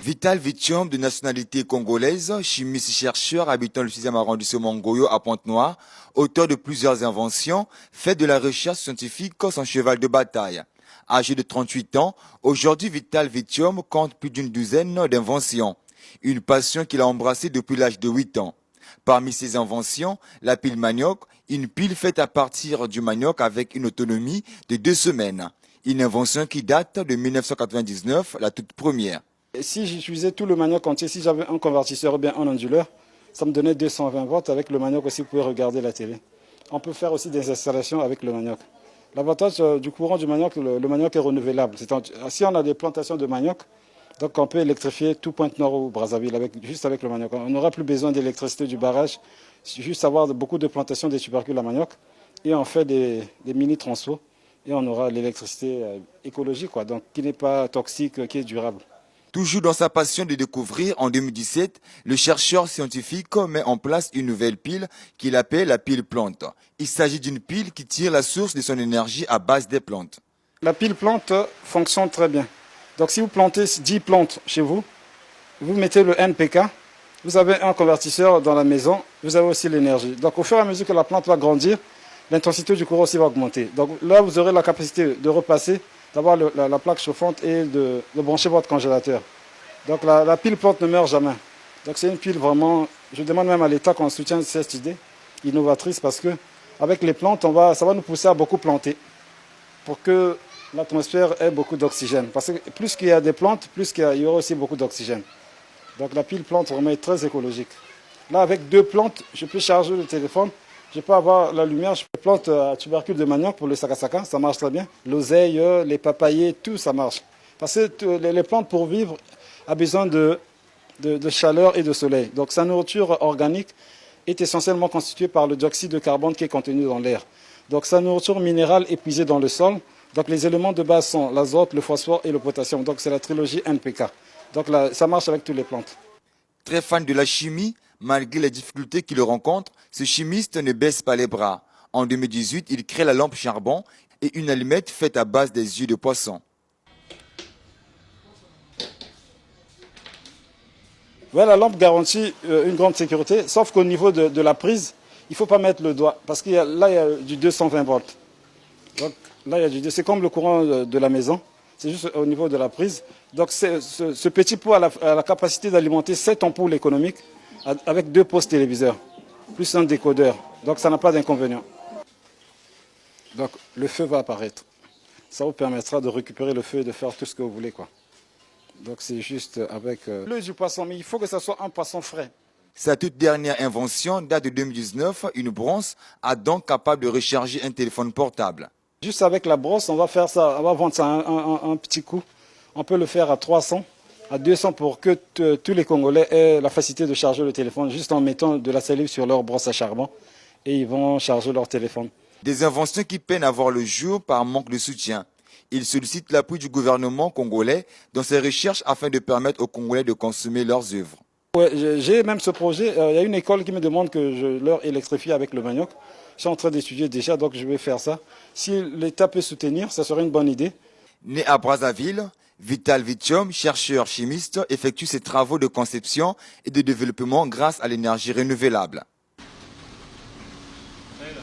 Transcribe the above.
Vital Vitium, de nationalité congolaise, chimiste-chercheur habitant le 6e arrondissement Ngoyo à Pointe-Noire, auteur de plusieurs inventions, fait de la recherche scientifique son cheval de bataille. Âgé de 38 ans, aujourd'hui Vital Vitium compte plus d'une douzaine d'inventions. Une passion qu'il a embrassée depuis l'âge de 8 ans. Parmi ses inventions, la pile manioc, une pile faite à partir du manioc avec une autonomie de 2 semaines. Une invention qui date de 1999, la toute première. Si j'utilisais tout le manioc entier, si j'avais un convertisseur ou bien un onduleur, ça me donnait 220 volts. Avec le manioc aussi, vous pouvez regarder la télé. On peut faire aussi des installations avec le manioc. L'avantage du courant du manioc, le manioc est renouvelable. Si on a des plantations de manioc, donc on peut électrifier tout Pointe-Noire ou Brazzaville juste avec le manioc. On n'aura plus besoin d'électricité du barrage, juste avoir beaucoup de plantations de tubercules à manioc. Et on fait des mini-transfos et on aura l'électricité écologique, donc qui n'est pas toxique, qui est durable. Toujours dans sa passion de découvrir, en 2017, le chercheur scientifique met en place une nouvelle pile qu'il appelle la pile plante. Il s'agit d'une pile qui tire la source de son énergie à base des plantes. La pile plante fonctionne très bien. Donc si vous plantez 10 plantes chez vous, vous mettez le NPK, vous avez un convertisseur dans la maison, vous avez aussi l'énergie. Donc au fur et à mesure que la plante va grandir, l'intensité du courant aussi va augmenter. Donc là, vous aurez la capacité de repasser, d'avoir la plaque chauffante et de brancher votre congélateur. Donc la pile plante ne meurt jamais. Donc c'est une pile vraiment, je demande même à l'État qu'on soutienne cette idée innovatrice parce que avec les plantes, ça va nous pousser à beaucoup planter pour que l'atmosphère ait beaucoup d'oxygène. Parce que plus qu'il y a des plantes, plus il y aura aussi beaucoup d'oxygène. Donc la pile plante vraiment est très écologique. Là, avec 2 plantes, je peux charger le téléphone. Je peux avoir la lumière, je peux planter à tubercule de manioc pour le sakasaka, ça marche très bien. L'oseille, les papayers, tout ça marche. Parce que les plantes pour vivre ont besoin de chaleur et de soleil. Donc sa nourriture organique est essentiellement constituée par le dioxyde de carbone qui est contenu dans l'air. Donc sa nourriture minérale est puisée dans le sol. Donc les éléments de base sont l'azote, le phosphore et le potassium. Donc c'est la trilogie NPK. Donc là, ça marche avec toutes les plantes. Très fan de la chimie, malgré les difficultés qu'il rencontre, ce chimiste ne baisse pas les bras. En 2018, il crée la lampe charbon et une allumette faite à base des yeux de poisson. Ouais, la lampe garantit une grande sécurité, sauf qu'au niveau de la prise, il ne faut pas mettre le doigt, parce qu'il là, il y a du 220 volts. Donc là, c'est comme le courant de la maison, c'est juste au niveau de la prise. Donc ce petit pot a la capacité d'alimenter 7 ampoules économiques avec 2 postes téléviseurs, plus un décodeur. Donc ça n'a pas d'inconvénient. Donc le feu va apparaître. Ça vous permettra de récupérer le feu et de faire tout ce que vous voulez, quoi. Donc c'est juste avec l'œil du poisson, mais il faut que ce soit un poisson frais. Sa toute dernière invention date de 2019, une brosse à dents capable de recharger un téléphone portable. Juste avec la brosse, on va faire ça, on va vendre ça un petit coup. On peut le faire à 300, à 200 pour que tous les Congolais aient la facilité de charger le téléphone juste en mettant de la salive sur leur brosse à charbon et ils vont charger leur téléphone. Des inventions qui peinent à voir le jour par manque de soutien. Il sollicite l'appui du gouvernement congolais dans ses recherches afin de permettre aux Congolais de consommer leurs œuvres. Ouais, j'ai même ce projet. Il y a une école qui me demande que je leur électrifie avec le manioc. Je suis en train d'étudier déjà, donc je vais faire ça. Si l'État peut soutenir, ça serait une bonne idée. Né à Brazzaville, Vital Vitium, chercheur chimiste, effectue ses travaux de conception et de développement grâce à l'énergie renouvelable.